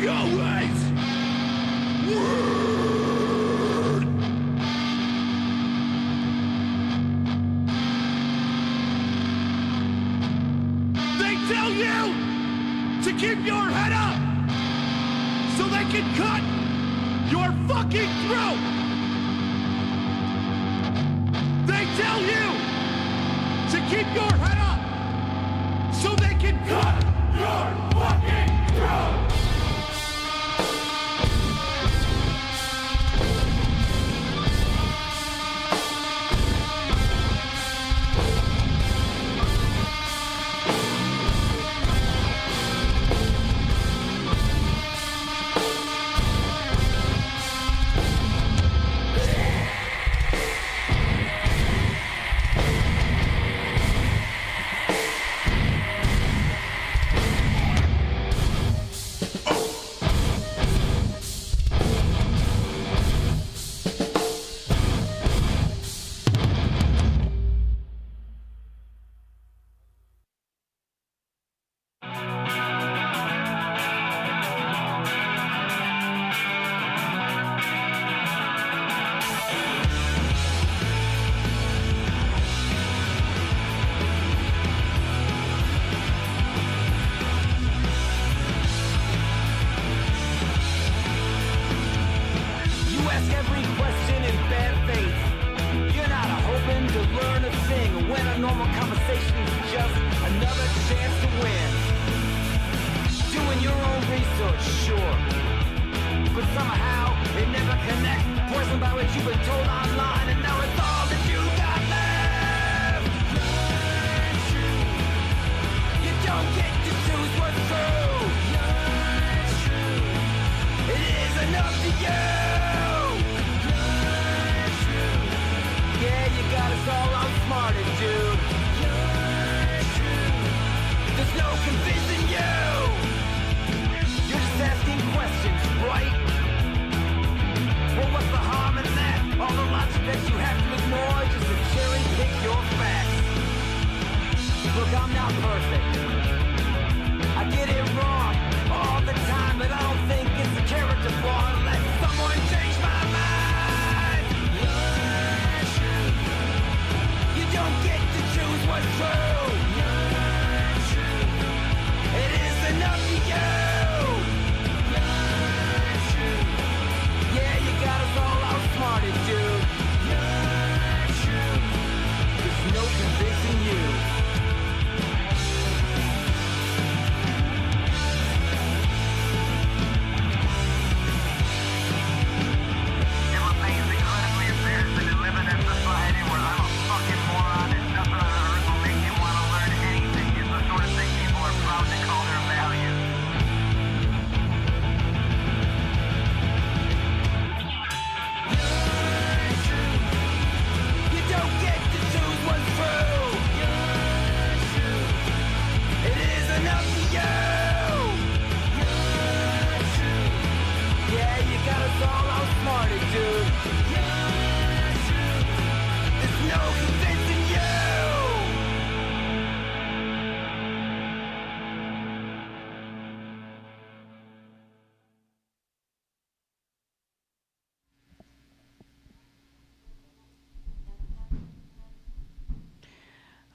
they always were. They tell you to keep your head up so they can cut your fucking throat. They tell you to keep your head up so they can cut your fucking throat.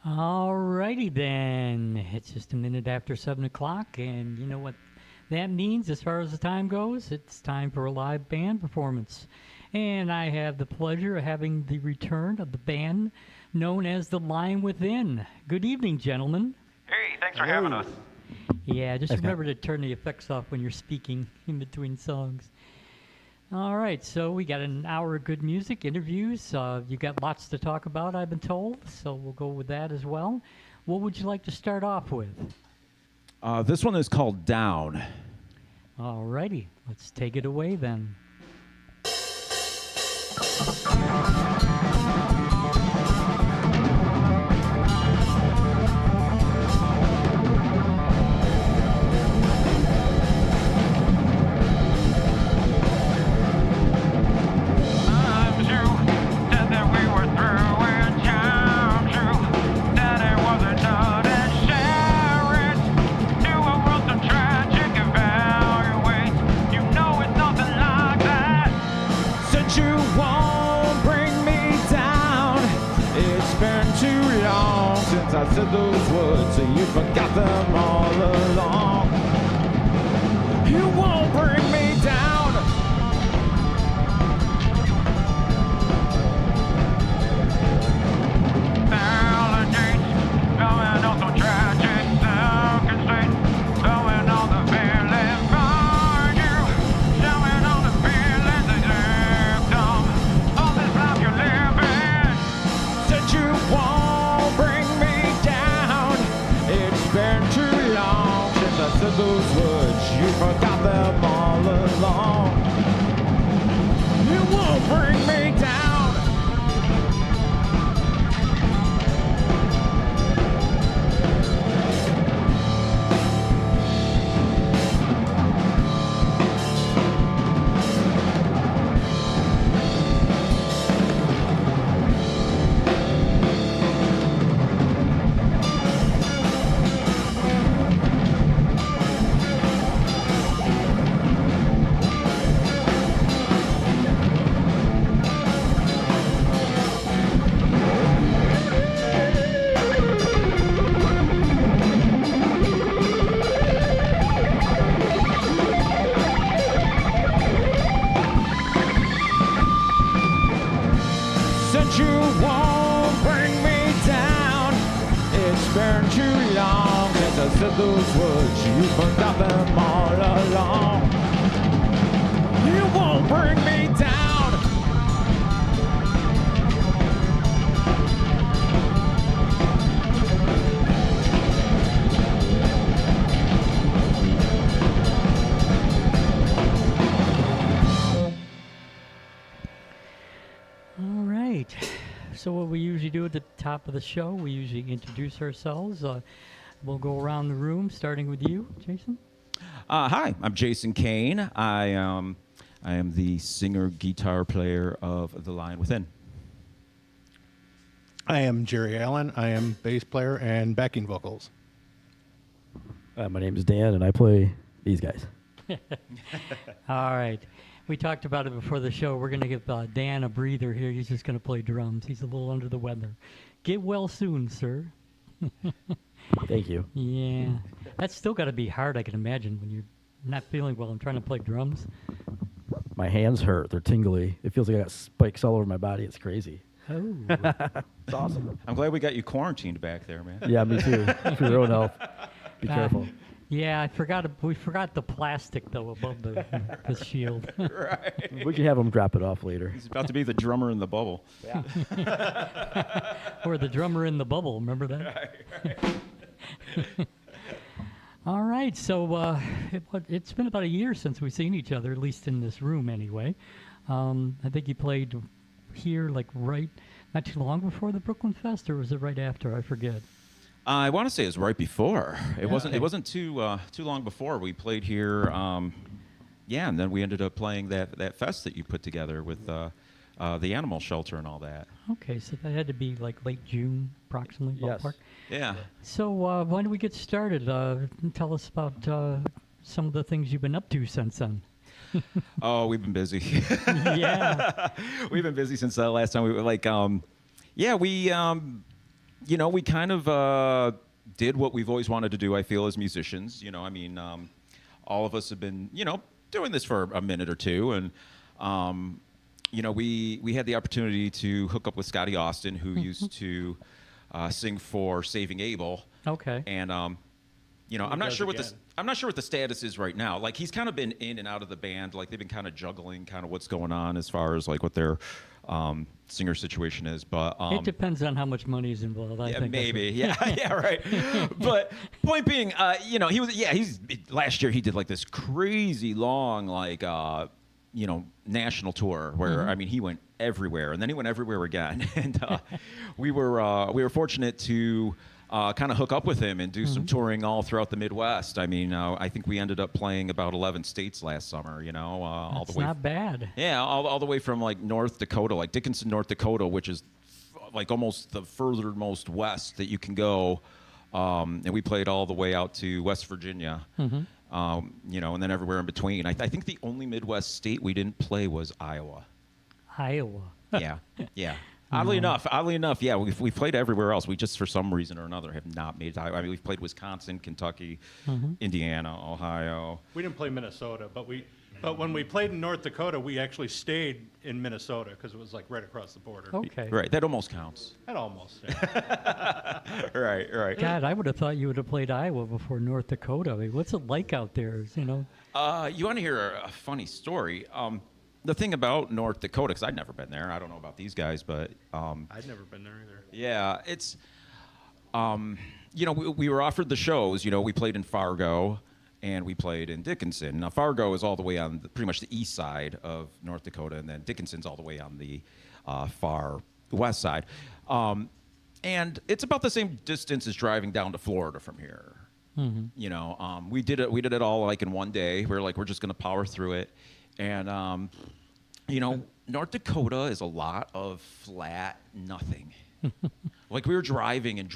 Alrighty then, it's just a minute after 7 o'clock, and you know what that means as far as the time goes? It's time for a live band performance. And I have the pleasure of having the return of the band known as The Line Within. Good evening, gentlemen. Hey, thanks for having us. Yeah, just remember to turn the effects off when you're speaking in between songs. All right, so we got an hour of good music, interviews. You got lots to talk about, I've been told, so we'll go with that as well. What would you like to start off with? This one is called Down. All righty, let's take it away then. Tragic evaluate I said those words, so you forgot them all along. You won't bring me down. Going on so tragic, so constrained, showing all the feelings for you, showing all the feelings that victim of this life you're living. Said you won't bring me down. It's been too long since I said those words. You forgot them all along. You won't bring me down. Since you won't bring me down, it's been too long since I said those words. You forgot them all along. You won't bring me down. All right. So what we usually do at the top of the show, we usually introduce ourselves. We'll go around the room, starting with you, Jason. Hi, I'm Jason Kane. I am the singer guitar player of The Lion Within. I am Jerry Allen. I am bass player and backing vocals. My name is Dan, and I play these guys. All right. We talked about it before the show. We're going to give Dan a breather here. He's just going to play drums. He's a little under the weather. Get well soon, sir. Thank you. Yeah. That's still got to be hard, I can imagine, when you're not feeling well and trying to play drums. My hands hurt. They're tingly. It feels like I got spikes all over my body. It's crazy. Oh. It's awesome. I'm glad we got you quarantined back there, man. Yeah, me too. For your own health. Be careful. Yeah, we forgot the plastic, though, above the shield. Right. We can have them drop it off later. He's about to be the drummer in the bubble. Yeah. Or the drummer in the bubble, remember that? Right. All right, so it's been about a year since we've seen each other, at least in this room anyway. I think you played here not too long before the Brooklyn Fest, or was it right after? I forget. I want to say it was right before. It wasn't. Okay. It wasn't too long before we played here. And then we ended up playing that fest that you put together with the animal shelter and all that. Okay, so that had to be like late June, approximately, Yes. ballpark. Yeah. So why don't we get started? Tell us about some of the things you've been up to since then. Oh, we've been busy. Yeah. We've been busy since the last time we were we kind of did what we've always wanted to do, I feel, as musicians. All of us have been, doing this for a minute or two. And, we had the opportunity to hook up with Scotty Austin, who used to sing for Saving Abel. Okay. And, I'm not sure what the status is right now. Like, he's kind of been in and out of the band. Like, they've been kind of juggling kind of what's going on as far as, like, what their singer situation is. But it depends on how much money is involved. I think maybe. Yeah, right. But point being, last year he did like this crazy long, national tour where he went everywhere, and then he went everywhere again. And we were fortunate to kind of hook up with him and do some touring all throughout the Midwest. I think we ended up playing about 11 states last summer. All the way. Not bad. Yeah, all the way from like North Dakota, like Dickinson, North Dakota, which is like almost the furthermost west that you can go. And we played all the way out to West Virginia, and then everywhere in between. I think the only Midwest state we didn't play was Iowa. Iowa. Yeah. Oddly enough, yeah, we've played everywhere else. We just, for some reason or another, have not made it. I mean, we've played Wisconsin, Kentucky, Indiana, Ohio. We didn't play Minnesota, but when we played in North Dakota, we actually stayed in Minnesota because it was like right across the border. Okay. Right, that almost counts. That almost. Yeah. Right. God, I would have thought you would have played Iowa before North Dakota. I mean, what's it like out there? You know. You want to hear a funny story? The thing about North Dakota, because I'd never been there. I don't know about these guys, but I'd never been there either. yeah, it's we were offered the shows. We played in Fargo and we played in Dickinson. Now Fargo is all the way on pretty much the east side of North Dakota, and then Dickinson's all the way on the far west side. And it's about the same distance as driving down to Florida from here. We did it all like in one day. We're just gonna power through it. And, North Dakota is a lot of flat nothing. Like we were driving, and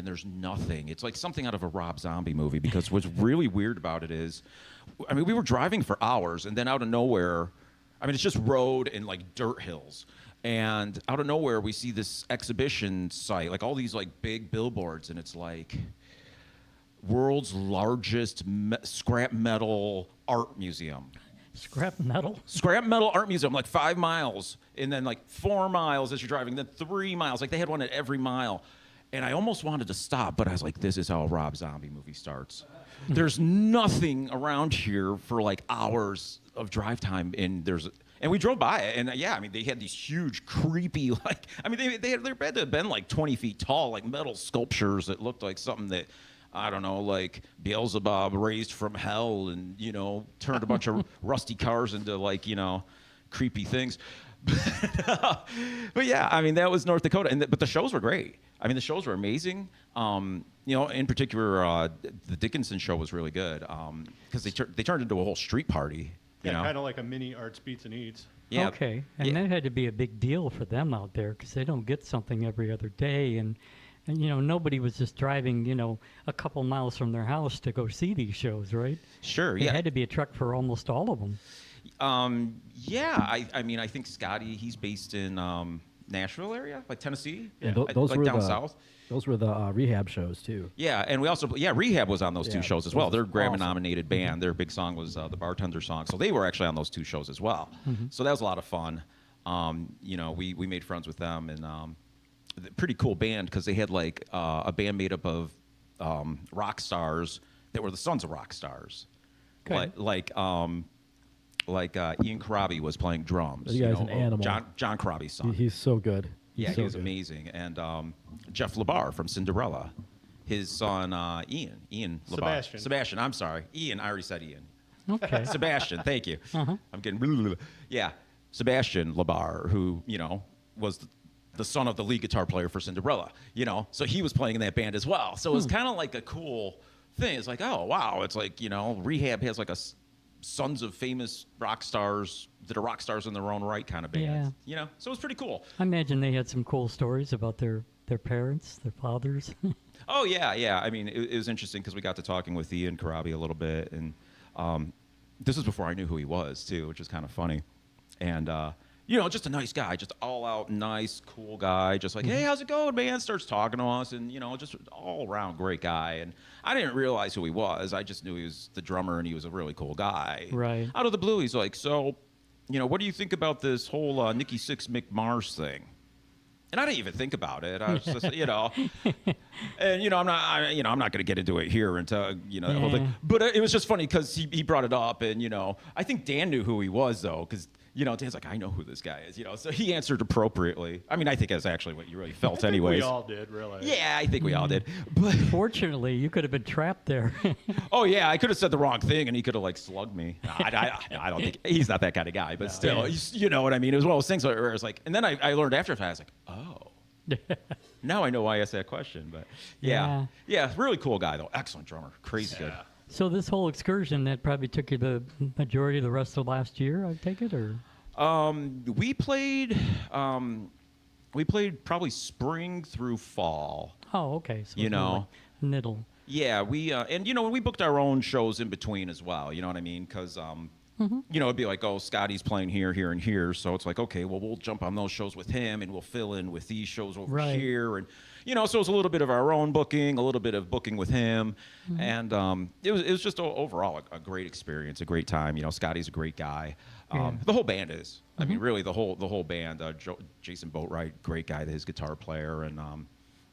there's nothing. It's like something out of a Rob Zombie movie, because what's really weird about it is, I mean, we were driving for hours, and then out of nowhere, I mean, it's just road and like dirt hills. And out of nowhere, we see this exhibition site, like all these like big billboards, and it's like world's largest scrap metal art museum. Scrap metal? Scrap metal art museum, like 5 miles, and then like 4 miles as you're driving, then 3 miles. Like they had one at every mile. And I almost wanted to stop, but I was like, this is how a Rob Zombie movie starts. There's nothing around here for like hours of drive time, and we drove by it, and yeah, I mean, they had these huge, creepy, like, I mean, they had to have been like 20 feet tall, like metal sculptures that looked like something that, I don't know, like Beelzebub raised from hell and, turned a bunch of rusty cars into like, creepy things. But yeah, I mean, that was North Dakota. But the shows were great. I mean, the shows were amazing. In particular, the Dickinson show was really good because they turned into a whole street party. Kind of like a mini Arts Beats and Eats. Yeah. Okay. And that had to be a big deal for them out there, because they don't get something every other day. And nobody was just driving, a couple miles from their house to go see these shows, right? Sure, It had to be a truck for almost all of them. I mean, I think Scotty, he's based in Nashville area, like Tennessee, Yeah, like those were down south. Those were the rehab shows too. Yeah, and we also, Rehab was on those two Yeah, shows as those well. are They're Grammy awesome. nominated band. Their big song was the Bartender song. So they were actually on those two shows as well. So that was a lot of fun. We made friends with them, and pretty cool band, because they had like a band made up of rock stars that were the sons of rock stars. Okay. Like Ian Karabi was playing drums. The guy's an animal. John Karabi's son. He's so good. Yeah, He's he so was good. amazing. And Jeff LeBar from Cinderella, his son Ian LeBar. Sebastian. I'm sorry. Ian, I already said Ian. Okay. Sebastian, thank you. I'm getting yeah. Sebastian LeBar, who was the son of the lead guitar player for Cinderella. So he was playing in that band as well. So it was kind of like a cool thing. It's like, oh wow, it's like Rehab has like a sons of famous rock stars that are rock stars in their own right kind of band. So it was pretty cool. I imagine they had some cool stories about their parents, their fathers. Oh yeah. I mean, it was interesting because we got to talking with Ian Karabi a little bit, and this was before I knew who he was too, which was kind of funny. And just a nice guy, just all out nice, cool guy, just like, hey, how's it going, man? Starts talking to us, and just all around great guy. And I didn't realize who he was. I just knew he was the drummer, and he was a really cool guy. Right. Out of the blue, he's like, so, what do you think about this whole Nikki Sixx McMars thing? And I didn't even think about it. I was just, and I'm not going to get into it here and tell the whole thing. But it was just funny because he brought it up, and I think Dan knew who he was though, because Dan's like, I know who this guy is, so he answered appropriately. I mean, I think that's actually what you really felt, anyways. We all did, really. Yeah, I think we all did. But Fortunately, you could have been trapped there. oh yeah, I could have said the wrong thing, and he could have like slugged me. I don't think he's not that kind of guy, but still, you know what I mean. It was one of those things where it was like, and then I learned after the fact, I was like, oh. Now I know why I asked that question, but yeah, really cool guy though, excellent drummer, crazy good. So this whole excursion, that probably took you the majority of the rest of last year, I take it, or? We played probably spring through fall. Oh, okay. So it's more like middle. Yeah, we and we booked our own shows in between as well. You know what I mean? Because you know, it'd be like, oh, Scotty's playing here, here, and here. So it's like, okay, well, we'll jump on those shows with him, and we'll fill in with these shows over Right. here, and you know, so it's a little bit of our own booking, a little bit of booking with him, and it was just overall a great experience, a great time. You know, Scotty's a great guy. Yeah. The whole band is. I mean, really, the whole band. Jason Boatwright, great guy, his guitar player, and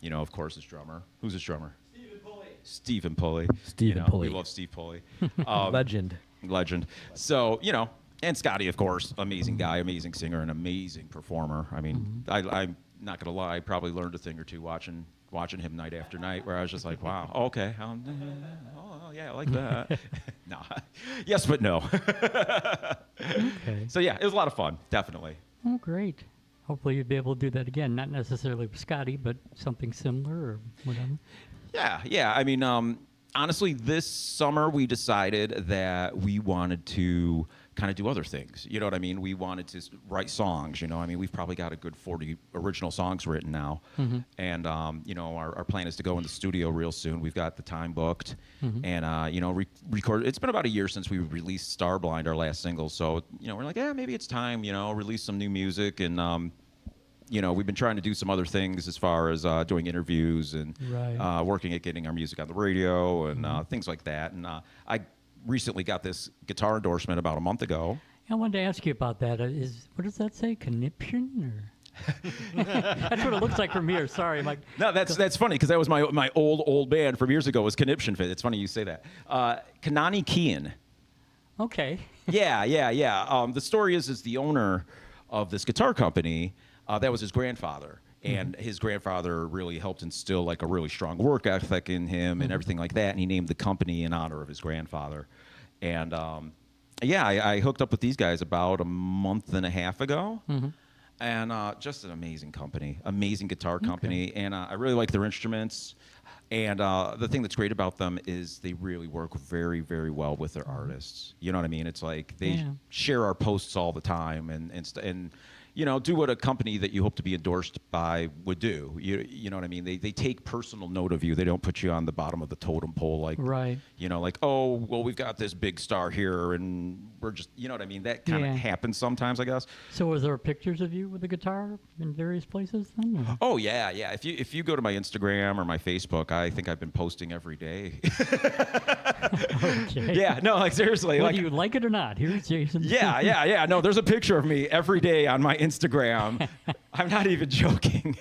you know, of course, his drummer. Who's his drummer? Stephen Pulley. Stephen You know, Pulley. We love Steve Pulley. Legend. Legend. So, you know, and Scotty, of course, amazing guy, amazing singer, and amazing performer. I mean, I'm not going to lie, I probably learned a thing or two watching him night after night, where I was just like, wow, okay. Oh, yeah, I like that. No. Yes, but no. Okay. So, yeah, it was a lot of fun, definitely. Oh, great. Hopefully you'll be able to do that again. Not necessarily with Scotty, but something similar or whatever. Yeah. I mean, honestly, this summer we decided that we wanted to kind of do other things. You know what I mean? We wanted to write songs. You know, I mean, we've probably got a good 40 original songs written now, and you know, our plan is to go in the studio real soon. We've got the time booked, and you know, record. It's been about a year since we released Starblind, our last single. So you know, we're like, yeah, maybe it's time. You know, release some new music and. You know, we've been trying to do some other things as far as doing interviews and Right. working at getting our music on the radio and things like that. And I recently got this guitar endorsement about a month ago. I wanted to ask you about that. What does that say? Conniption or? That's what it looks like from here. Sorry, Mike. No, that's funny because that was my old band from years ago was Conniption Fit. It's funny you say that. Kanani Kean. Okay. Yeah. The story is the owner of this guitar company. That was his grandfather, and his grandfather really helped instill like a really strong work ethic in him and everything like that. And he named the company in honor of his grandfather. And yeah, I hooked up with these guys about a month and a half ago, and just an amazing company, amazing guitar company, and I really like their instruments. And the thing that's great about them is they really work very, very well with their artists. You know what I mean? It's like they share our posts all the time, and you know, do what a company that you hope to be endorsed by would do. You know what I mean? They take personal note of you. They don't put you on the bottom of the totem pole like, Right. you know, like, oh, well, we've got this big star here and we're just, you know what I mean? That kind of happens sometimes, I guess. So was there pictures of you with a guitar in various places then? or- Oh, yeah. If you go to my Instagram or my Facebook, I think I've been posting every day. Okay. Yeah, no, like seriously. Whether like, you like it or not, here's Jason. Yeah. No, there's a picture of me every day on my Instagram. I'm not even joking.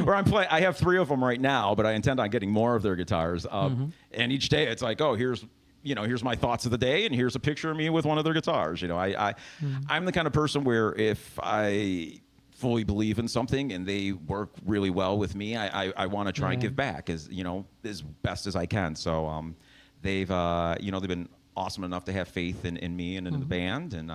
Where I'm playing, I have 3 of them right now, but I intend on getting more of their guitars. And each day it's like, oh, here's my thoughts of the day, and here's a picture of me with one of their guitars. You know, I'm the kind of person where if I fully believe in something and they work really well with me, I want to try and give back as best as I can. So they've been awesome enough to have faith in me and in the band, and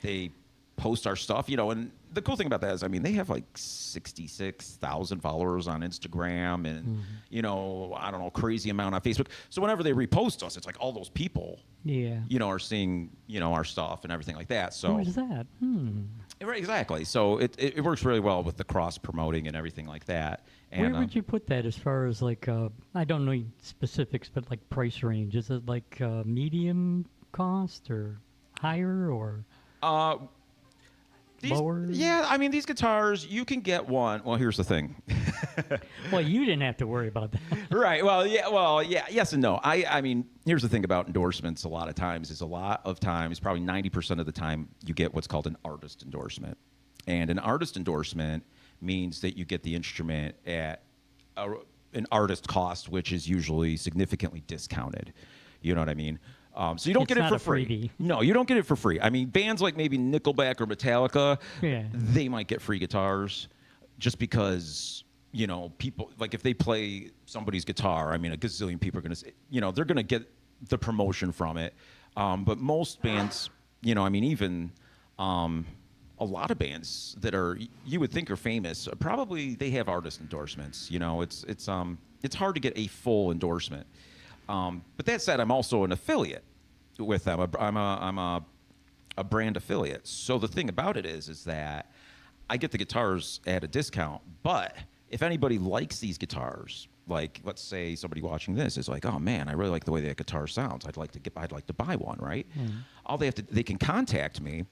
they post our stuff, and the cool thing about that is, I mean, they have like 66,000 followers on Instagram and, I don't know, crazy amount on Facebook. So whenever they repost us, it's like all those people, are seeing, our stuff and everything like that. So Who's that? Right, exactly. So it works really well with the cross promoting and everything like that. And, Where would you put that as far as like, I don't know specifics, but like price range? Is it like medium cost or higher or? Lower? Yeah, I mean, these guitars, you can get one. Well, here's the thing. Well, you didn't have to worry about that. Right. Well, yeah. Yes and no. I mean, here's the thing about endorsements. A lot of times, probably 90% of the time, you get what's called an artist endorsement, and an artist endorsement means that you get the instrument at an artist cost, which is usually significantly discounted. You know what I mean? So you don't get it for free. Freebie. No, you don't get it for free. I mean, bands like maybe Nickelback or Metallica, Yeah. they might get free guitars just because, people, like if they play somebody's guitar, I mean, a gazillion people are going to say, they're going to get the promotion from it. But most bands, even a lot of bands that you would think are famous, probably they have artist endorsements. It's hard to get a full endorsement. But that said, I'm also an affiliate with them. I'm a brand affiliate. So the thing about it is that I get the guitars at a discount. But if anybody likes these guitars, like, let's say somebody watching this is like, oh man, I really like the way that guitar sounds. I'd like to buy one, right? All they can contact me,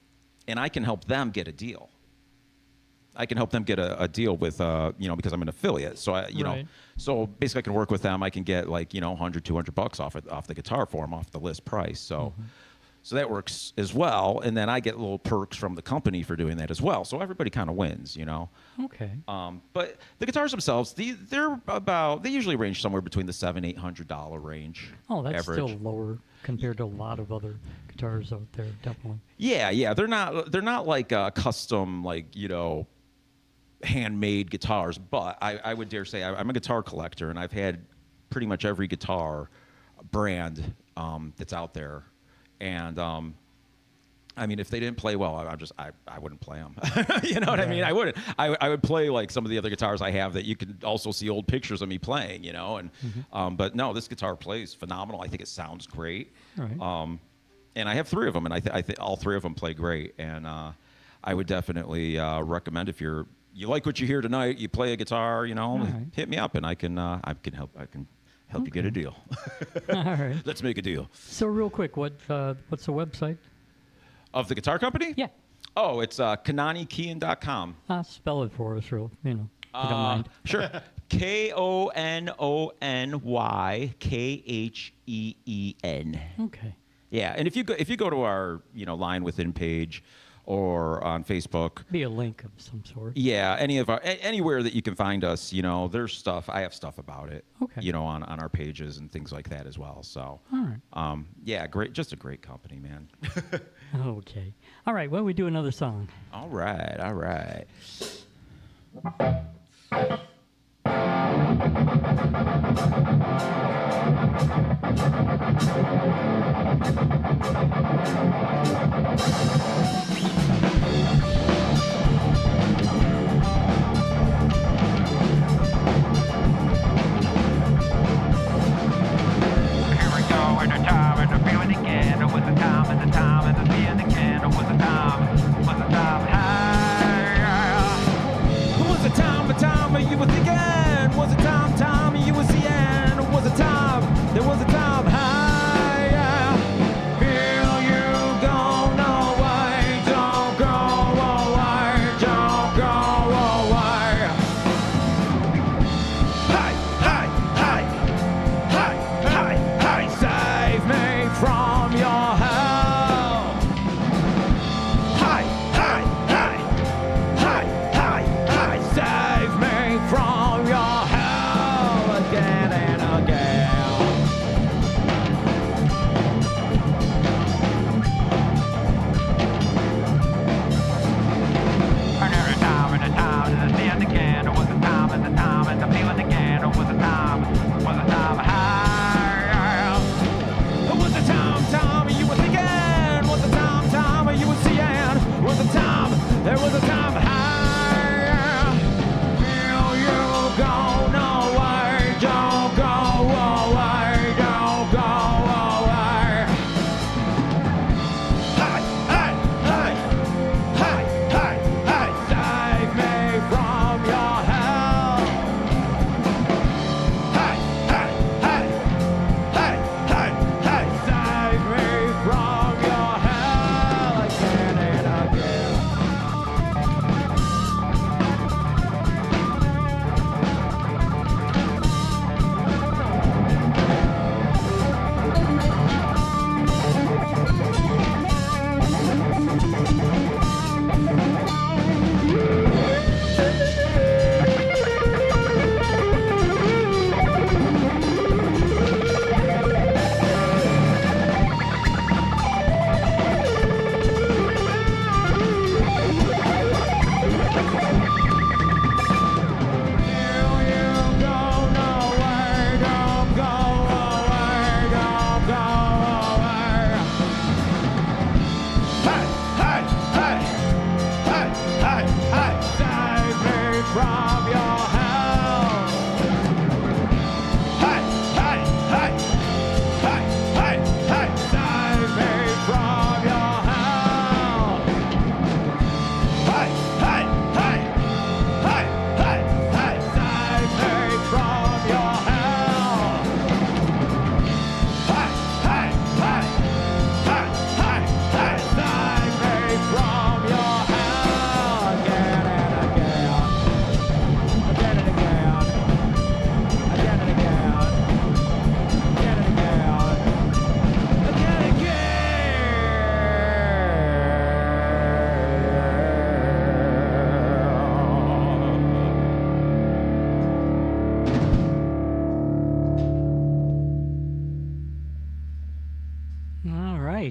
and I can help them get a deal. I can help them get a deal with, because I'm an affiliate. So so basically I can work with them. I can get like, $100, $200 off the guitar for them, off the list price. So. So that works as well, and then I get little perks from the company for doing that as well. So everybody kind of wins, Okay. But the guitars themselves, they usually range somewhere between the $700-800 range. Oh, that's average. still lower compared to a lot of other guitars out there, definitely. Yeah, they're not like custom, handmade guitars. But I would dare say I'm a guitar collector, and I've had pretty much every guitar brand that's out there. And if they didn't play well, I wouldn't play them. You know what I mean? I wouldn't. I would play like some of the other guitars I have that you can also see old pictures of me playing. And but no, this guitar plays phenomenal. I think it sounds great. Right. And I have 3 of them, and I think all 3 of them play great. And I would definitely recommend if you like what you hear tonight, you play a guitar, hit me up, and I can help you get a deal. All right. Let's make a deal. So real quick, what's the website? Of the guitar company? Yeah. Oh, it's KonaniKeyan.com. Spell it for us, if you don't mind. Sure. KononyKheen. Okay. Yeah, and if you go to our Line Within page or on Facebook, Be a link of some sort. yeah, anywhere that you can find us, there's stuff. I have stuff about it. Okay. On our pages and things like that as well. So. All right. Yeah, great. Just a great company, man. Okay. All right. Well, we do another song. All right. Here we go, and the time, and the feeling again. It was the time, and the time, and the feeling again. It was the time, hey, yeah. Was the time you were thinking? Was the time you were seeing? Was the time? There was a time high, yeah.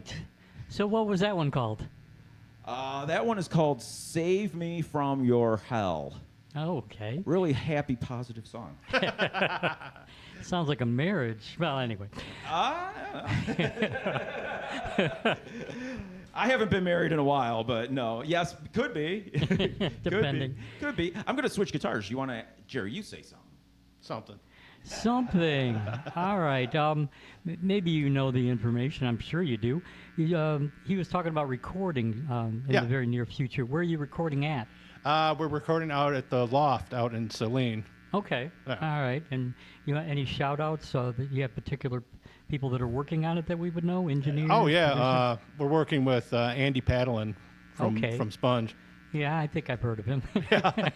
right. So what was that one called? That one is called "Save Me from Your Hell." Oh, okay. Really happy, positive song. Sounds like a marriage. Well, anyway. I haven't been married in a while, but no. Yes, could be. Depending. Could be. I'm going to switch guitars. You want to, Jerry, you say something. Something. Something. All right. Maybe you know the information. I'm sure you do. He was talking about recording in Yeah. the very near future. Where are you recording at? We're recording out at the Loft out in Saline. Okay. Yeah. All right. And you have any shout outs that you have particular people that are working on it that we would know? Engineers? Oh, yeah. producers? We're working with Andy Padlin from Sponge. Yeah, I think I've heard of him. Yeah,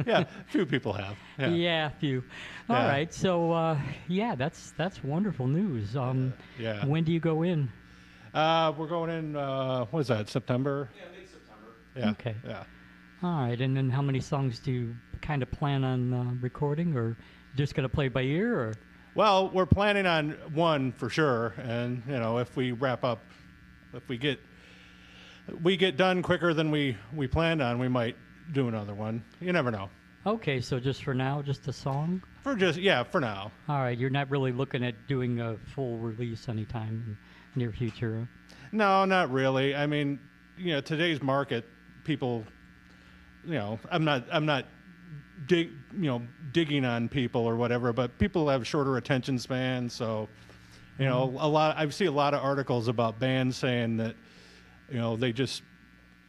a few people have. Yeah. Yeah, a few. All Yeah. right. So, yeah, that's wonderful news. Yeah. When do you go in? We're going in, what is that, September? Yeah, mid-September. Yeah. Okay. Yeah. All right. And then how many songs do you kind of plan on recording, or just going to play by ear? Or Well, we're planning on one for sure, and if we wrap up, if we get done quicker than we planned on, we might do another one. You never know. Okay, so just for now, just a song? For now. All right. You're not really looking at doing a full release anytime in near future? No, not really. I mean, today's market, people, I'm not digging on people or whatever, but people have shorter attention spans. So, I see a lot of articles about bands saying that, they just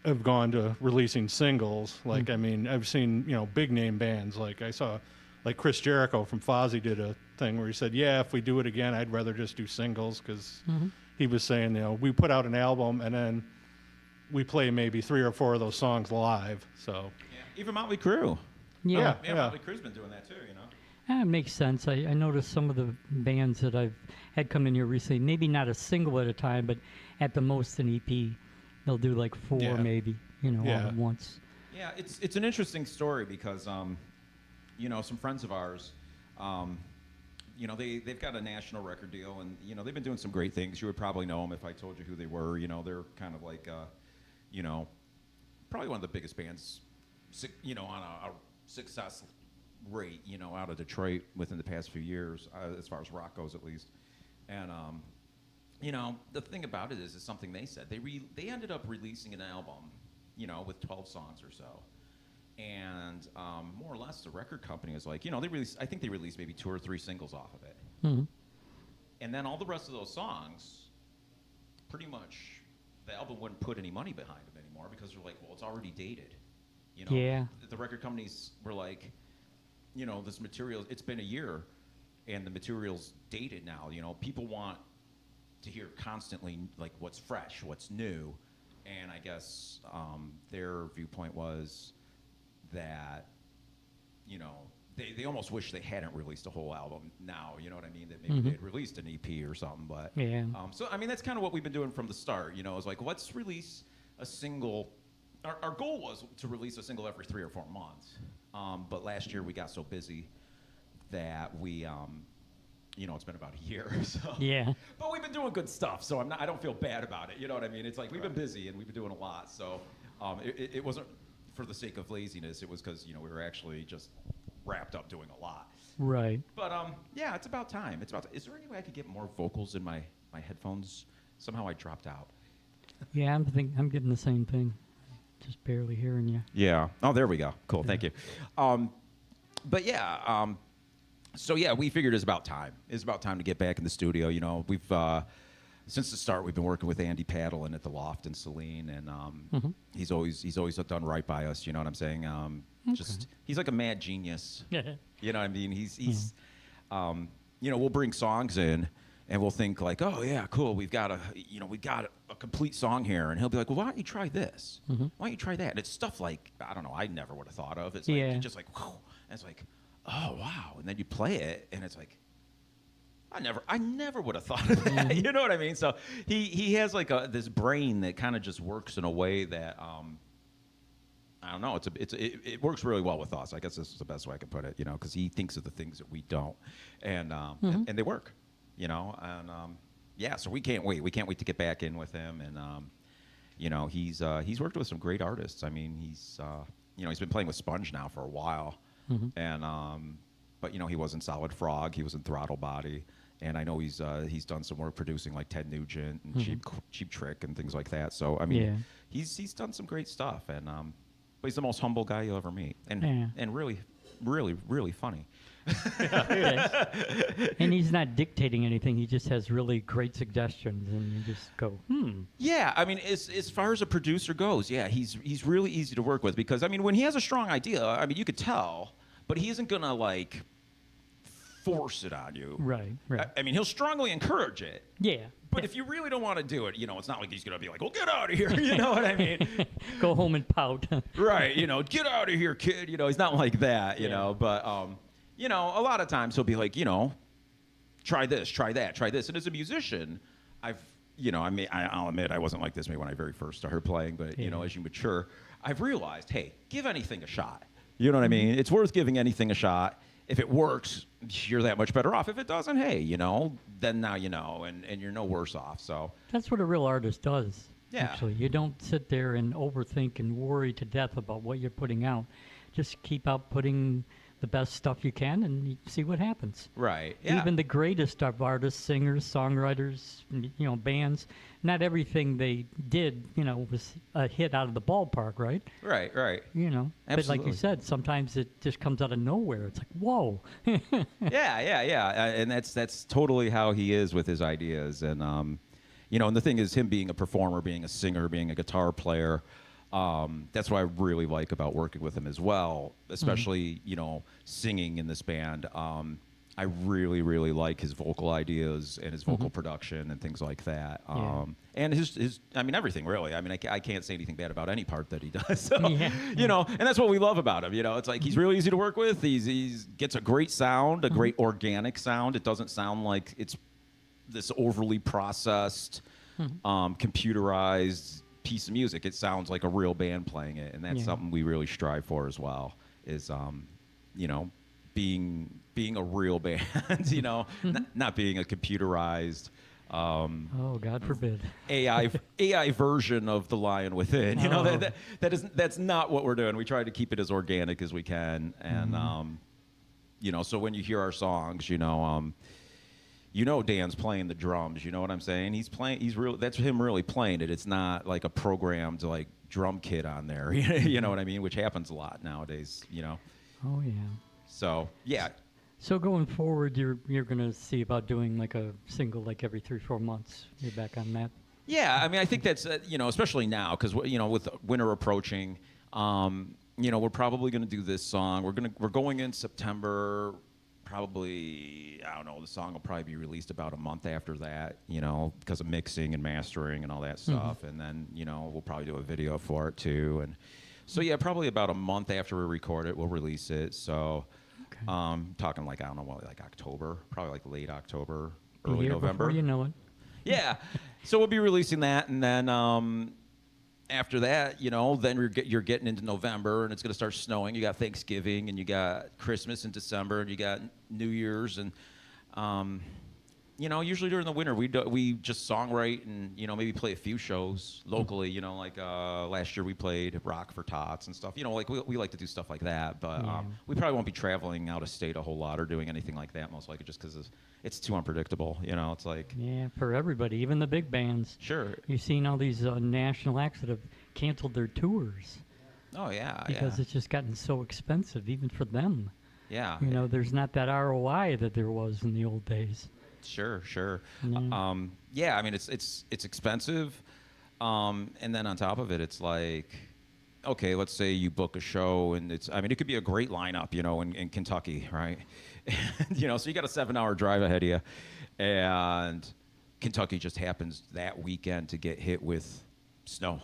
have gone to releasing singles. Like, I mean, I've seen, big name bands. Like I saw, like Chris Jericho from Fozzy did a thing where he said, yeah, if we do it again, I'd rather just do singles, because he was saying, we put out an album and then we play maybe 3 or 4 of those songs live. So, Yeah, even Motley Crue. Yeah. Yeah, Motley Crue's been doing that too, It makes sense. I noticed some of the bands that I've had come in here recently, maybe not a single at a time, but at the most an EP. They'll do like 4 Yeah. maybe, all Yeah. at once. Yeah, it's an interesting story because, some friends of ours, they've got a national record deal, and they've been doing some great things. You would probably know them if I told you who they were. They're kind of like, probably one of the biggest bands, on a success rate, out of Detroit within the past few years, as far as rock goes, at least. And the thing about it is something they said. They ended up releasing an album, with 12 songs or so. And more or less, the record company was like, I think they released maybe 2 or 3 singles off of it. Mm-hmm. And then all the rest of those songs, pretty much, the album wouldn't put any money behind them anymore, because they're like, well, it's already dated. Yeah. The record companies were like, this material, it's been a year, and the material's dated now. People want to hear constantly, like, what's fresh, what's new. And I guess their viewpoint was that, they almost wish they hadn't released a whole album now, you know what I mean? That maybe they'd released an EP or something. But Yeah. so, I mean, that's kind of what we've been doing from the start. It's like, let's release a single. Our goal was to release a single every 3 or 4 months. But last year we got so busy that we, it's been about a year. So. Yeah. But we've been doing good stuff, so I don't feel bad about it. You know what I mean? It's like we've been busy and we've been doing a lot. So it wasn't for the sake of laziness. It was because we were actually just wrapped up doing a lot. Right. But yeah, it's about time. Is there any way I could get more vocals in my headphones? Somehow I dropped out. Yeah, I'm getting the same thing. Just barely hearing you. Yeah. Oh, there we go. Cool. Thank you. But yeah. So yeah, we figured it's about time. It's about time to get back in the studio. We've since the start we've been working with Andy Padlin at the Loft in Saline, and he's always done right by us. You know what I'm saying? Just he's like a mad genius. You know what I mean? He's we'll bring songs in. And we'll think like, oh yeah, cool. We've got a complete song here, and he'll be like, well, why don't you try this? Why don't you try that? And it's stuff like I don't know, I never would have thought of. It's like you just like, whoa, and it's like, oh wow, and then you play it, and it's like, I never would have thought of that. You know what I mean? So he has like this brain that kind of just works in a way that I don't know. It works really well with us. I guess this is the best way I could put it. Because he thinks of the things that we don't, and they work. And yeah, so we can't wait. We can't wait to get back in with him, and you know, he's worked with some great artists. I mean, he's you know, he's been playing with Sponge now for a while, and but you know, he was in Solid Frog, he was in Throttle Body, and I know he's done some work producing like Ted Nugent and Cheap Trick and things like that. So I mean, he's done some great stuff, and but he's the most humble guy you'll ever meet, and really funny. And he's not dictating anything. He just has really great suggestions, and you just go, Yeah, I mean, as far as a producer goes, yeah, he's really easy to work with because I mean, when he has a strong idea, I mean, you could tell, but he isn't gonna like force it on you. Right. I mean, he'll strongly encourage it. Yeah. But if you really don't want to do it, you know, it's not like he's gonna be like, "Well, get out of here," you know what I mean? Go home and pout. Right. You know, get out of here, kid. You know, he's not like that. You know, but you know, a lot of times he'll be like, you know, try this, try that, try this. And as a musician, you know, I mean, I'll admit I wasn't like this maybe when I very first started playing, but you know, as you mature, I've realized, hey, give anything a shot. You know what I mean? It's worth giving anything a shot. If it works, you're that much better off. If it doesn't, hey, you know, then now you know, and you're no worse off. So that's what a real artist does. Yeah. Actually, you don't sit there and overthink and worry to death about what you're putting out. Just keep outputting the best stuff you can and you see what happens. Right. Yeah. Even the greatest of artists, singers, songwriters, you know, bands, not everything they did, you know, was a hit out of the ballpark, right? Right. You know, Absolutely. But like you said, sometimes it just comes out of nowhere. It's like, whoa. Yeah. And that's totally how he is with his ideas. And, you know, and the thing is him being a performer, being a singer, being a guitar player, that's what I really like about working with him as well, especially, you know, singing in this band. I really like his vocal ideas and his vocal production and things like that. And his, I mean, everything really. I mean, I can't say anything bad about any part that he does. So, you know, and that's what we love about him. You know, it's like he's really easy to work with. He's gets a great sound, a great organic sound. It doesn't sound like it's this overly processed, computerized piece of music. It sounds like a real band playing it, and that's something we really strive for as well, is you know, being a real band, you know, not being a computerized Oh, God forbid. AI version of The Lion Within. You know, that's not what we're doing. We try to keep it as organic as we can, and you know, so when you hear our songs, you know Dan's playing the drums. You know what I'm saying? That's him really playing it. It's not like a programmed like drum kit on there. You know what I mean? Which happens a lot nowadays. You know. Oh yeah. So yeah. So going forward, you're gonna see about doing like a single like every 3-4 months. You're back on that. Yeah, I mean, I think that's you know, especially now because you know, with winter approaching, you know, we're probably gonna do this song. We're going in September. Probably, I don't know, the song will probably be released about a month after that, you know, because of mixing and mastering and all that stuff. And then, you know, we'll probably do a video for it too. And so, yeah, probably about a month after we record it, we'll release it. So, talking like, I don't know, what, like October, probably like late October, early November. Before you know it. Yeah. So we'll be releasing that. And then after that, you know, then you're getting into November and it's going to start snowing. You got Thanksgiving and you got Christmas in December and you got New Year's. And, you know, usually during the winter, we just songwrite and, you know, maybe play a few shows locally. You know, like last year we played Rock for Tots and stuff. You know, like we like to do stuff like that. But we probably won't be traveling out of state a whole lot or doing anything like that, most likely just because it's too unpredictable. You know, it's like... Yeah, for everybody, even the big bands. Sure. You've seen all these national acts that have canceled their tours. Oh, yeah, because it's just gotten so expensive, even for them. Yeah. You know, there's not that ROI that there was in the old days. Sure. Yeah, I mean, it's expensive. And then on top of it, it's like, okay, let's say you book a show and it could be a great lineup, you know, in Kentucky, right? You know, so you got a 7-hour drive ahead of you, and Kentucky just happens that weekend to get hit with snow,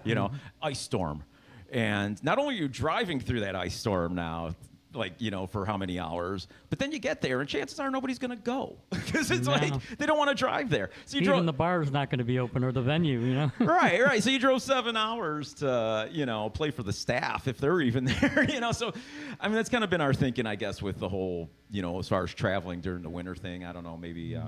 you know, ice storm. And not only are you driving through that ice storm now, like, you know, for how many hours, but then you get there and chances are nobody's going to go because it's like they don't want to drive there. So even the bar's not going to be open or the venue, you know? Right. So you drove 7 hours to, you know, play for the staff if they're even there, you know? So, I mean, that's kind of been our thinking, I guess, with the whole, you know, as far as traveling during the winter thing. I don't know, maybe,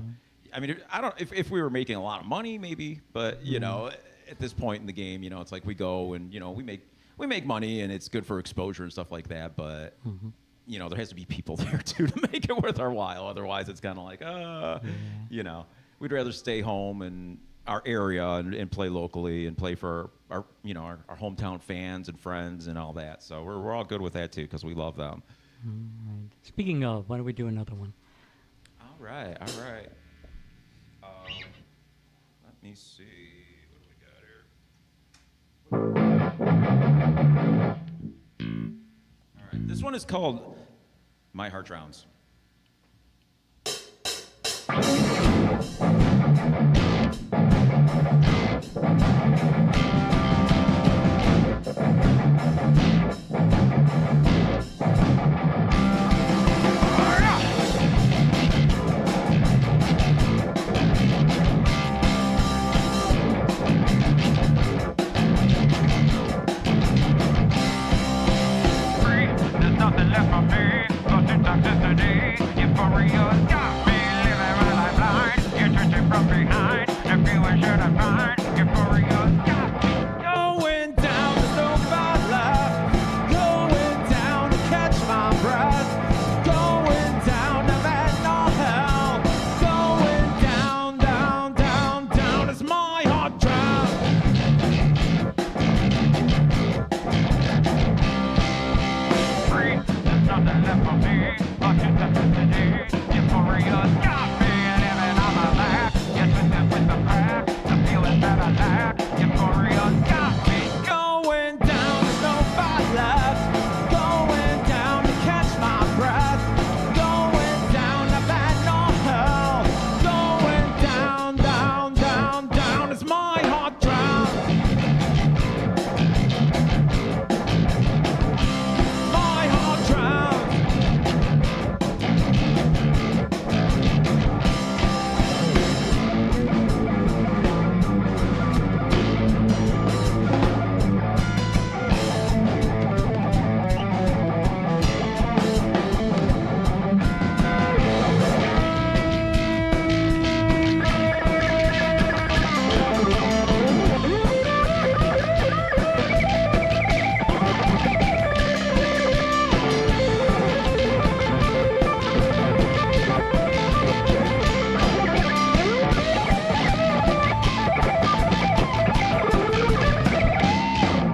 I mean, I don't. If we were making a lot of money, maybe, but you know, at this point in the game, you know, it's like we go and you know we make money and it's good for exposure and stuff like that. But you know, there has to be people there too to make it worth our while. Otherwise, it's kind of like, you know, we'd rather stay home and our area and play locally and play for our you know our hometown fans and friends and all that. So we're all good with that too because we love them. Right. Speaking of, why don't we do another one? All right. Let me see. What do we got here? All right. This one is called My Heart Drowns. There's nothing left for me but the toxicity. Euphoria got me living my life blind. You're twitching from behind and feeling sure to find. Euphoria got me Going down, there's no fight left. Going down to catch my breath. Going down, never had no hell. Going down, down, down, down as my heart drowns. free. There's nothing left for me but the toxicity. Euphoria got me living on my lap. Yes, with the pack, the feeling that I lack. Euphoria got me Going down, there's no fight left. Going down to catch my breath. Going down, never had no hell. Going down, down, down, down as my heart drowns. My heart drowns.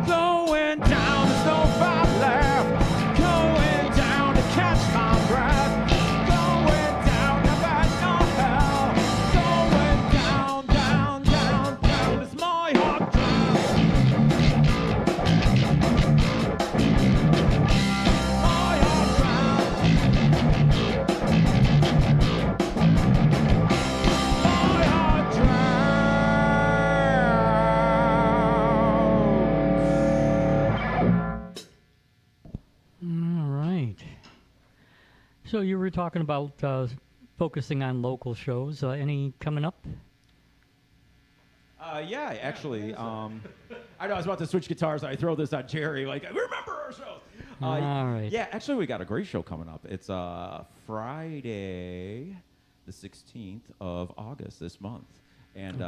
Going down, there's no fight left. Going down to catch my breath. Going down, never had no hell. Going down, down, down, down as my heart drowns. My heart drowns. My heart drowns. All right. So you were talking about focusing on local shows. Any coming up? Yeah, actually. I know I was about to switch guitars. I throw this on Jerry. Like, remember our shows. All right. Yeah, actually, we got a great show coming up. It's Friday, the 16th of August this month, and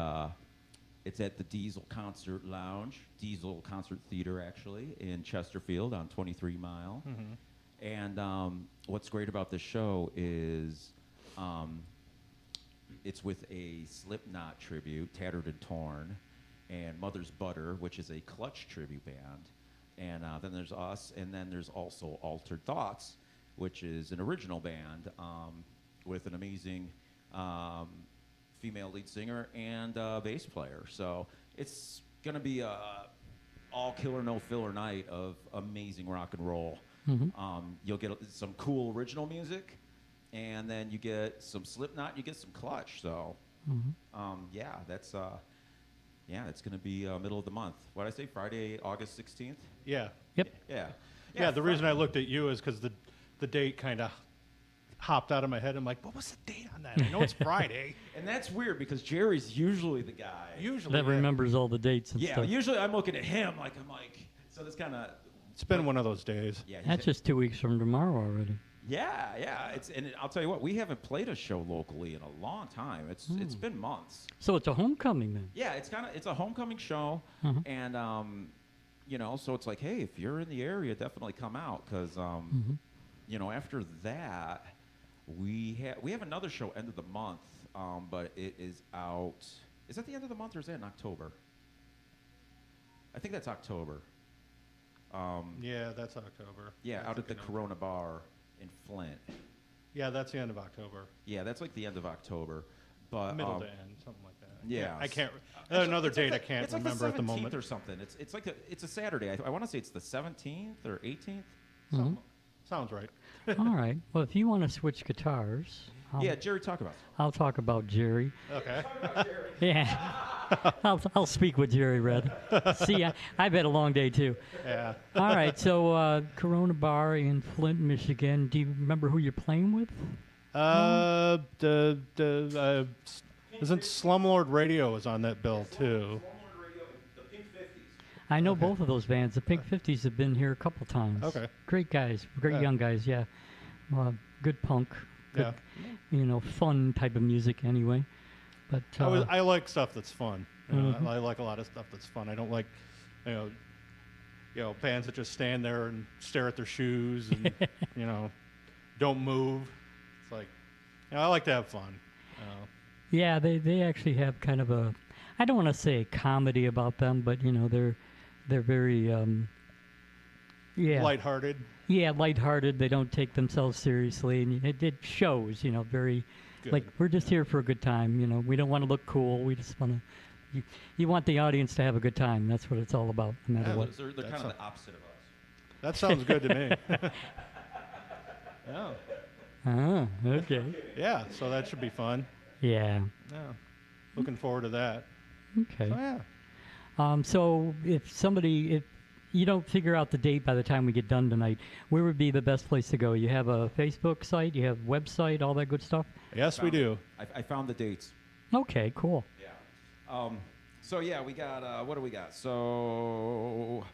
it's at the Diesel Concert Lounge, Diesel Concert Theater, actually, in Chesterfield on 23 Mile. And what's great about this show is it's with a Slipknot tribute, Tattered and Torn, and Mother's Butter, which is a Clutch tribute band. And then there's us, and then there's also Altered Thoughts, which is an original band with an amazing female lead singer and bass player. So it's going to be a all killer, no filler night of amazing rock and roll. You'll get some cool original music, and then you get some Slipknot, you get some Clutch. So, yeah, that's it's going to be middle of the month. What did I say? Friday, August 16th? Yeah. Yep. Yeah, the reason I looked at you is because the date kind of hopped out of my head. I'm like, what was the date on that? I know it's Friday. And that's weird because Jerry's usually the guy. That remembers all the dates and Yeah, stuff. usually I'm looking at him so that's kind of. It's been one of those days. Yeah, That's just 2 weeks from tomorrow already. Yeah. And I'll tell you what, we haven't played a show locally in a long time. It's been months. So it's a homecoming then. Yeah, it's a homecoming show, and so it's like, hey, if you're in the area, definitely come out because after that, we have another show end of the month, but it is out. Is that the end of the month or is that in October? I think that's October. Yeah, that's October. Yeah, I'm out at the thinking Corona Bar in Flint. Yeah, that's the end of October. Yeah, that's like the end of October, but Middle to end, something like that. yeah. I can't. Actually, Another it's like date I the- can't it's like remember at the 17th moment. or something. It's like it's a Saturday. I want to say it's the 17th or 18th. Sounds right. All right. Well, if you want to switch guitars, Yeah, Jerry, talk about it. I'll talk about Jerry. Okay. Yeah. I'll speak with Jerry Red. See, I've had a long day too. Yeah. All right. So Corona Bar in Flint, Michigan. Do you remember who you're playing with? Isn't Slumlord Radio was on that bill too? I know both of those bands. The Pink 50s have been here a couple times. Okay. Great guys. Great Yeah. young guys. Yeah. Good punk. Good, Yeah. fun type of music anyway. But I like stuff that's fun. I like a lot of stuff that's fun. I don't like, bands that just stand there and stare at their shoes and don't move. It's like, I like to have fun. yeah, they actually have kind of a, I don't want to say comedy about them, but they're very Lighthearted. Yeah, lighthearted. They don't take themselves seriously, and it shows. Very Good. like we're just here for a good time. We don't want to look cool. We just want to. You want the audience to have a good time. That's what it's all about, no matter what. They're kind of the opposite of us. That sounds good to me. Yeah. Ah, okay. Yeah. So that should be fun. Yeah. Yeah. Looking forward to that. Okay. So yeah. So if you don't figure out the date by the time we get done tonight, where would be the best place to go? You have a Facebook site, you have website, all that good stuff? Yes, we do. I found the dates. Okay, cool. Yeah. So yeah, we got what do we got? So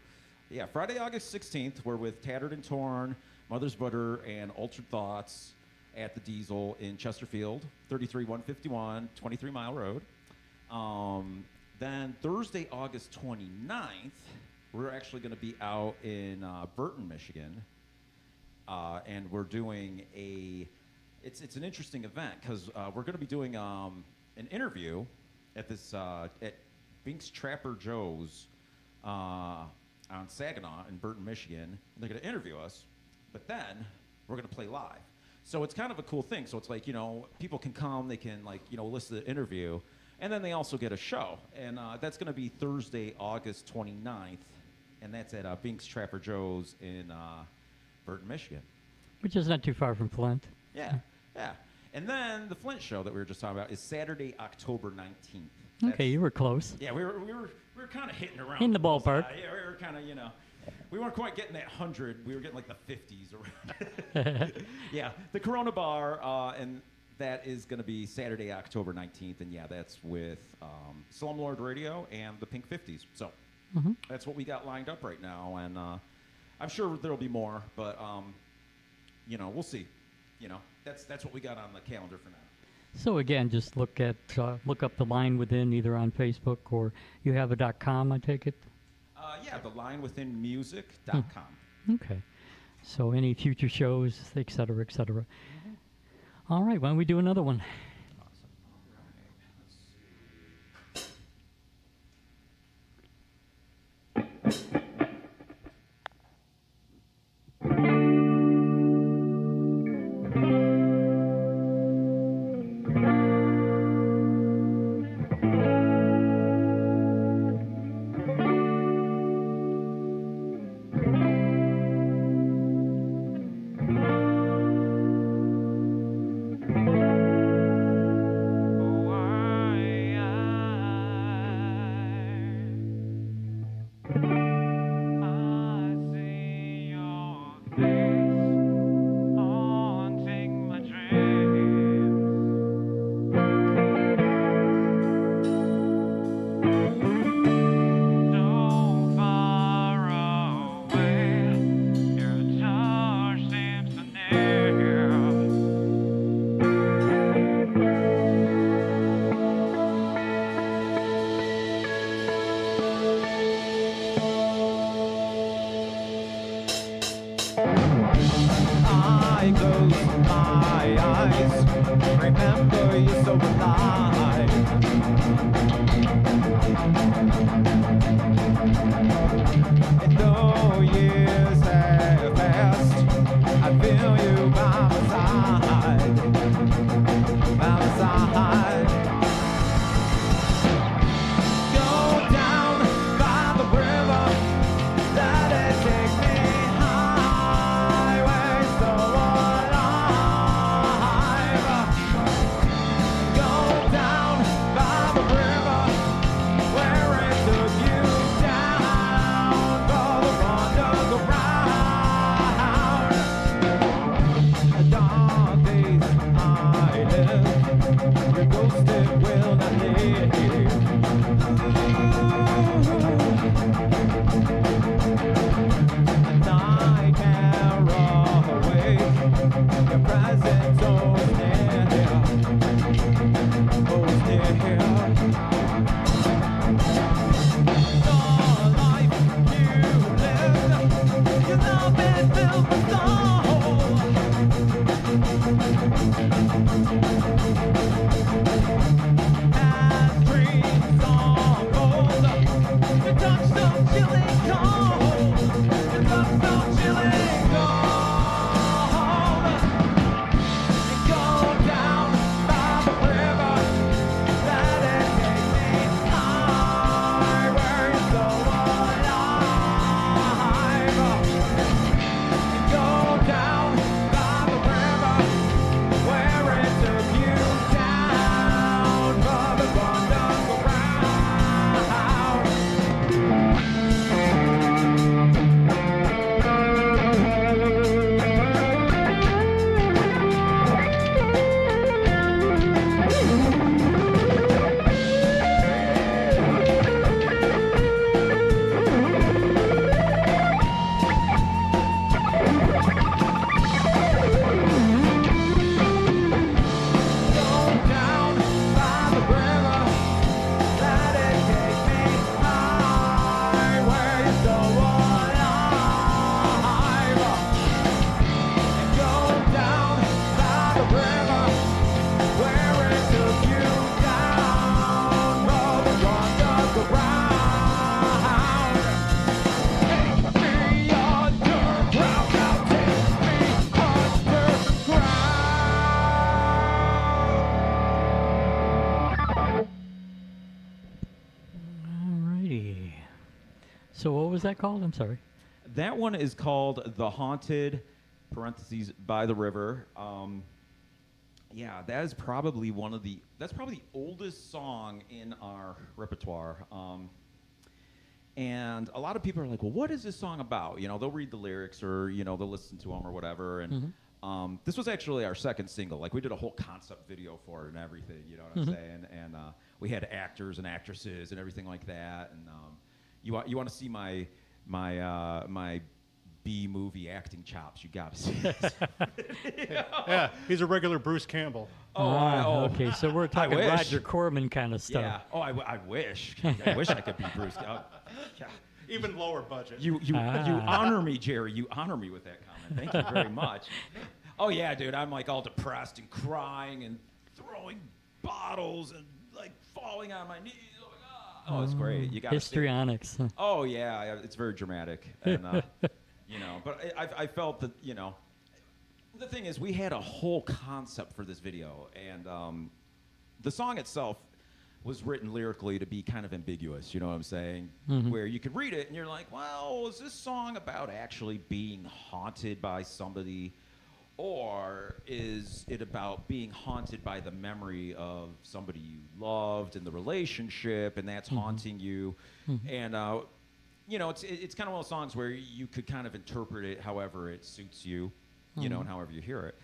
yeah, Friday, August 16th, we're with Tattered and Torn, Mother's Butter, and Altered Thoughts at the Diesel in Chesterfield, 33151, 23 Mile Road. Then Thursday, August 29th, we're actually going to be out in Burton, Michigan, and we're doing it's an interesting event because we're going to be doing an interview at this at Bink's Trapper Joe's on Saginaw in Burton, Michigan. And they're going to interview us, but then we're going to play live. So it's kind of a cool thing. So it's like, people can come, they can listen to the interview, and then they also get a show. And that's going to be Thursday, August 29th, and that's at Bink's Trapper Joe's in Burton, Michigan. Which is not too far from Flint. Yeah. And then the Flint show that we were just talking about is Saturday, October 19th. Okay, you were close. Yeah, we were kind of hitting around. In the those, ballpark. yeah, we were kind of, we weren't quite getting that 100. We were getting like the 50s around. Yeah, the Corona Bar, and that is going to be Saturday, October 19th. And yeah, that's with Slumlord Radio and the Pink 50s. So that's what we got lined up right now. And I'm sure there'll be more, but, we'll see. That's what we got on the calendar for now. So again, just look up the Line Within either on Facebook or you have a .com, I take it? Yeah, thelinewithinmusic.com. Okay. So any future shows, et cetera, et cetera. All right, why don't we do another one? I close my eyes, remember you're so alive. And though years have passed, I feel you by my side, by my side. Go down by the river, let it take me highway so alive. Go down by the river, where it took you down for the underground. The dark days I live, your ghosted will not live. And I can't run away. Your presence always near, always near. The life you lived, your love is filled with soul. As dreams unfold, your touch so chilling cold, your love so chilling cold. And go down by the river, let it take me high, where you're so alive. And go down by the river, where it took you down for the underground. Go down by the river, let it take me high, where you're so alive. And go down by the river, where it took you down for the underground. Take me underground, now take me underground. Alrighty. So what was that called? I'm sorry. That one is called The Haunted, parentheses, by the river. Yeah, that is probably that's probably the oldest song in our repertoire. And a lot of people are like, well, what is this song about? You know, they'll read the lyrics or, you know, they'll listen to them or whatever. And this was actually our second single. Like, we did a whole concept video for it and everything, you know what I'm saying? And we had actors and actresses and everything like that. And you want to see my B-movie acting chops, you got to see this. Yeah, he's a regular Bruce Campbell. Okay, so we're talking wish. Roger Corman kind of stuff. Yeah. Oh, I wish. I wish I could be Bruce. Yeah. Even lower budget. You honor me, Jerry. You honor me with that comment. Thank you very much. Oh yeah, dude. I'm like all depressed and crying and throwing bottles and like falling on my knees. Oh, it's great. You got Histrionics. Oh yeah, it's very dramatic, and you know. But I felt that, you know, the thing is, we had a whole concept for this video, and the song itself was written lyrically to be kind of ambiguous, you know what I'm saying? Where you could read it and you're like, well, is this song about actually being haunted by somebody, or is it about being haunted by the memory of somebody you loved in the relationship, and that's haunting you? And you know, it's kind of one of those songs where you could kind of interpret it however it suits you, you know, and however you hear it.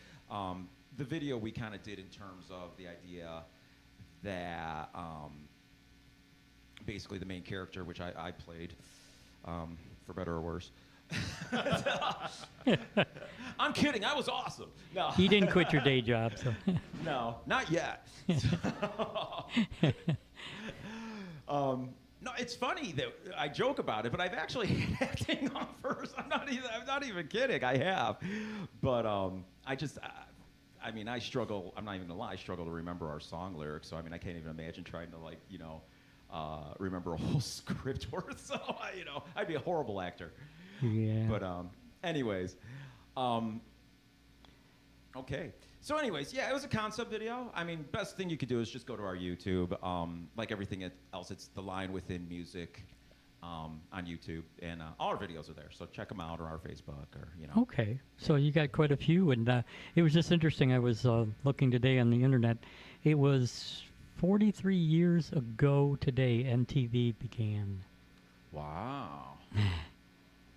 The video we kind of did in terms of the idea that basically the main character, which I played, for better or worse. I'm kidding. I was awesome. No. You didn't quit your day job, so. No, not yet. No, it's funny that I joke about it, but I've actually had acting offers. I'm not even kidding. I have, but I mean, I struggle. I'm not even gonna lie. I struggle to remember our song lyrics. So I mean, I can't even imagine trying to remember a whole script worth. So I'd be a horrible actor. Yeah. But anyways, okay. So anyways, yeah, it was a concept video. I mean, best thing you could do is just go to our YouTube. Like everything else, it's The Line Within Music on YouTube, and all our videos are there. So check them out, or our Facebook, or Okay, so you got quite a few, and it was just interesting. I was looking today on the internet. It was 43 years ago today MTV began. Wow.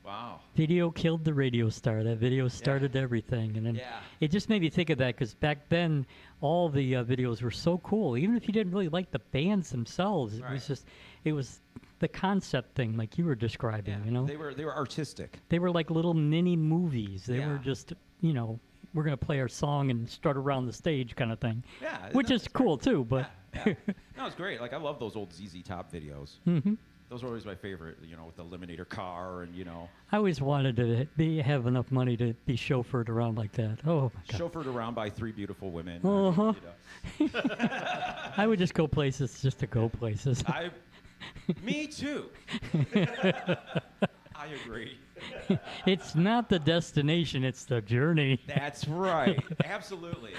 Wow. Video killed the radio star. That video started everything, and then it just made me think of that because back then all the videos were so cool. Even if you didn't really like the bands themselves, it was the concept thing, like you were describing. They were artistic. They were like little mini movies. They were just we're gonna play our song and strut around the stage kind of thing. Yeah, which is cool too. But no, it's great. Like I love those old ZZ Top videos. Mm-hmm. Those were always my favorite, with the Eliminator car and, I always wanted to have enough money to be chauffeured around like that. Oh, my God. Chauffeured around by 3 beautiful women. Uh-huh. I would just go places just to go places. Me too. I agree. It's not the destination, it's the journey. That's right. Absolutely.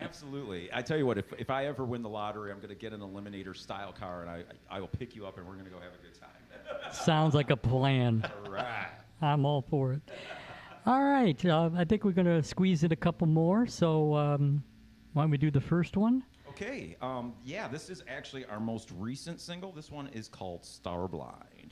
Absolutely. I tell you what, if I ever win the lottery, I'm going to get an Eliminator style car, and I will pick you up, and we're going to go have a good time. Sounds like a plan. All right. I'm all for it. All right. I think we're going to squeeze in a couple more. So why don't we do the first one? Okay. Yeah, this is actually our most recent single. This one is called Starblind.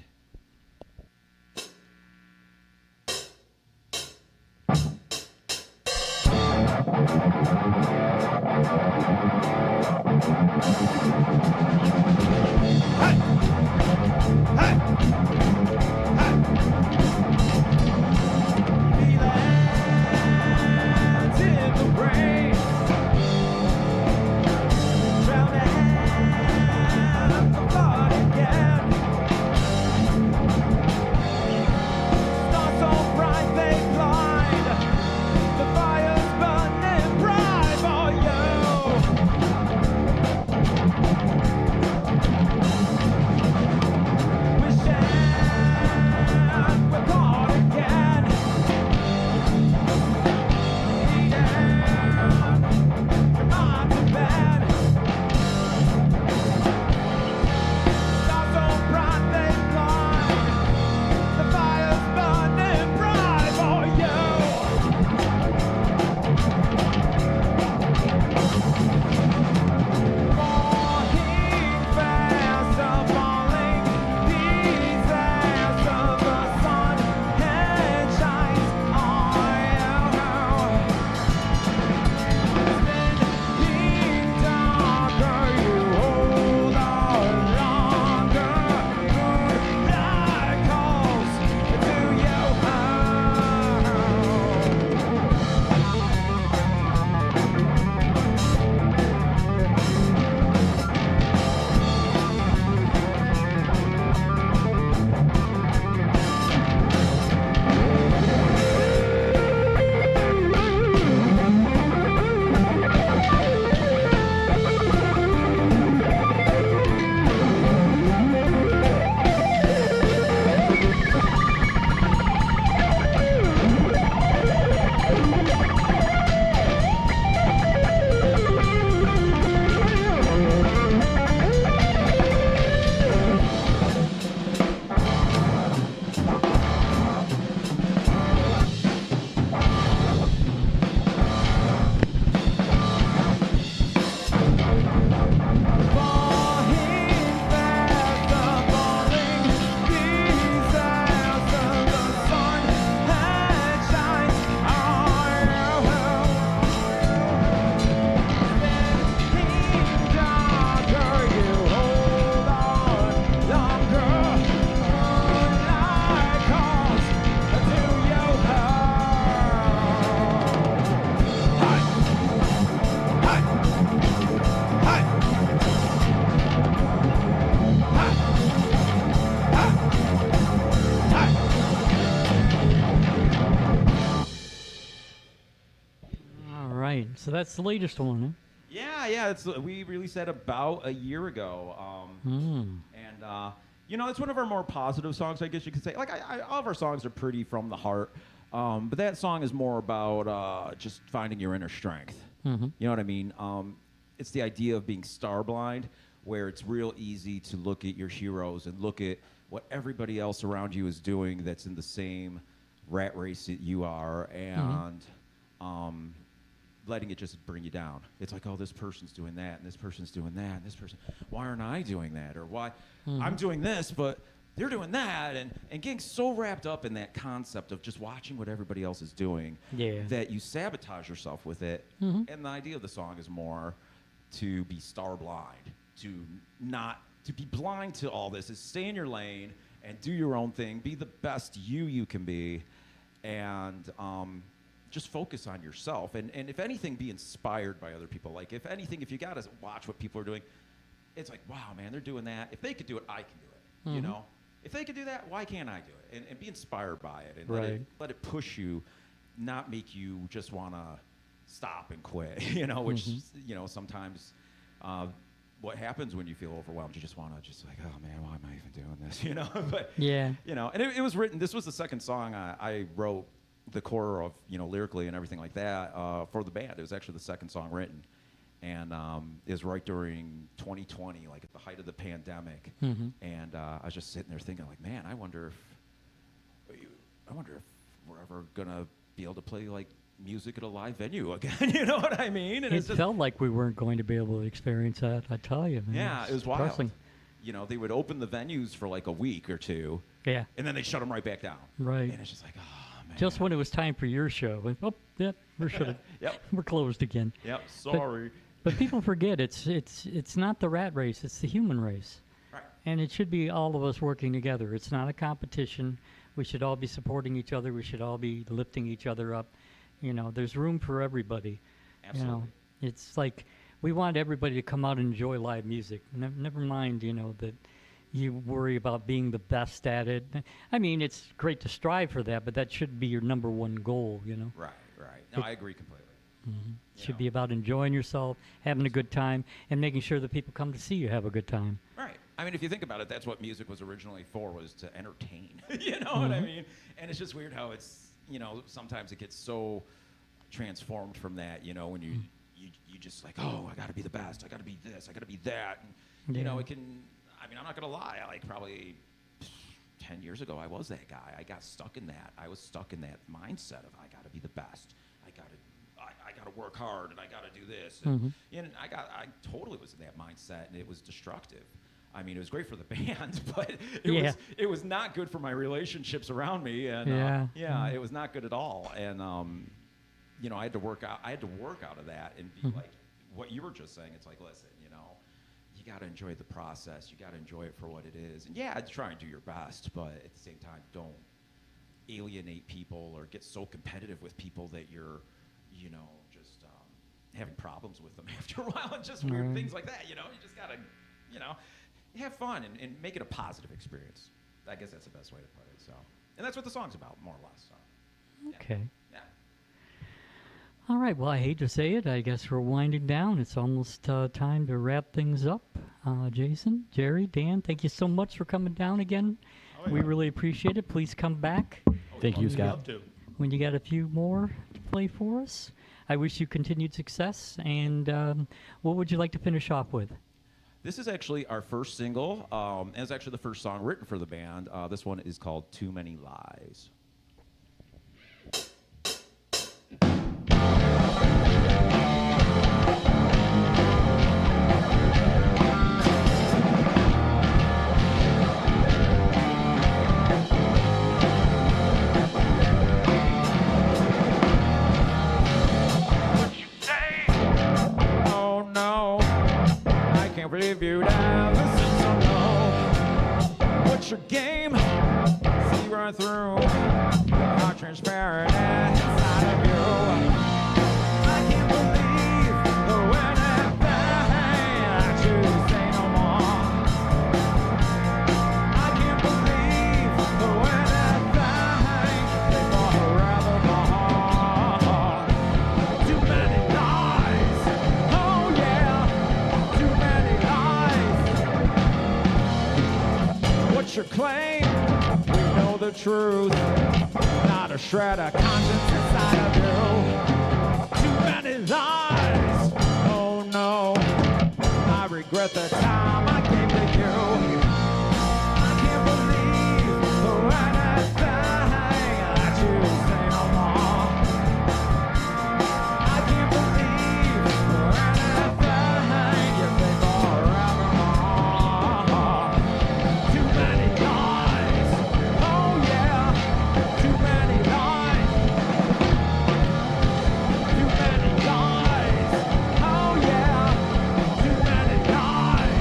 Wish So that's the latest one, huh? Yeah. We released that about a year ago. And it's one of our more positive songs, I guess you could say. Like, all of our songs are pretty from the heart. But that song is more about just finding your inner strength. You know what I mean? It's the idea of being star blind, where it's real easy to look at your heroes and look at what everybody else around you is doing that's in the same rat race that you are, and letting it just bring you down. It's like, oh, this person's doing that, and this person's doing that, and this person, why aren't I doing that? Or why I'm doing this, but they're doing that, and getting so wrapped up in that concept of just watching what everybody else is doing that you sabotage yourself with it. And the idea of the song is more to be star blind, to be blind to all this, is stay in your lane and do your own thing, be the best you can be, and just focus on yourself. And if anything, be inspired by other people. Like, if anything, if you got to watch what people are doing, it's like, wow, man, they're doing that. If they could do it, I can do it, you know? If they could do that, why can't I do it? And be inspired by it, and let it push you, not make you just want to stop and quit, which, sometimes what happens when you feel overwhelmed, you just want to just like, oh man, why am I even doing this, But, and it was written, this was the second song I wrote, the core of, lyrically and everything like that, for the band. It was actually the second song written. And it was right during 2020, like at the height of the pandemic. And I was just sitting there thinking, like, man, I wonder if we're ever gonna be able to play like music at a live venue again. You know what I mean? And it felt like we weren't going to be able to experience that. I tell you, man. Yeah, it was wild. They would open the venues for like a week or two. Yeah. And then they shut them right back down. Right. And it's just like, oh man. Just when it was time for your show, we're closed again. Yep. Sorry. But people forget it's not the rat race, it's the human race. Right. And it should be all of us working together. It's not a competition. We should all be supporting each other. We should all be lifting each other up. There's room for everybody. Absolutely. It's like we want everybody to come out and enjoy live music. Never mind, that you worry about being the best at it. I mean, it's great to strive for that, but that should be your number one goal, Right. No, I agree completely. It should be about enjoying yourself, having a good time, and making sure that people come to see you have a good time. Right. I mean, if you think about it, that's what music was originally for, was to entertain. You know what I mean? And it's just weird how it's, sometimes it gets so transformed from that, when you just like, oh, I got to be the best. I got to be this. I got to be that. And, it can, I'm not going to lie. Like probably 10 years ago, I was that guy. I got stuck in that. I was stuck in that mindset of I got to be the best. I got to work hard, and I got to do this. And, I totally was in that mindset, and it was destructive. I mean, it was great for the band, but it was not good for my relationships around me, and it was not good at all. And I had to work out. I had to work out of that and be like what you were just saying. It's like, listen, you got to enjoy the process. You got to enjoy it for what it is. And try and do your best, but at the same time, don't alienate people or get so competitive with people that you're, just having problems with them after a while, and just weird things like that. You just got to, have fun and make it a positive experience. I guess that's the best way to put it. So, and that's what the song's about, more or less. So, okay. Yeah. All right. Well, I hate to say it. I guess we're winding down. It's almost time to wrap things up. Jason, Jerry, Dan, thank you so much for coming down again. Oh, yeah. We really appreciate it. Please come back. Thank you, Scott. Love to. When you got a few more to play for us. I wish you continued success. And what would you like to finish off with? This is actually our first single, and it's actually the first song written for the band. This one is called Too Many Lies. Believe you now, listen so low. What's your game? See right through. How transparent and inside of you. I can't believe the way that you say no more. I can't believe the way that they forever more. Too many lies. We know the truth, not a shred of conscience inside of you. Too many lies, oh no. I regret the time I gave to you. I can't believe anything that you say no more. I can't believe anything you say forevermore. Too many lies, oh yeah. Too many lies. Too many lies, oh yeah. Too many lies.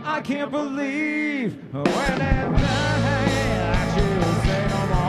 I can't believe anything that you say no more.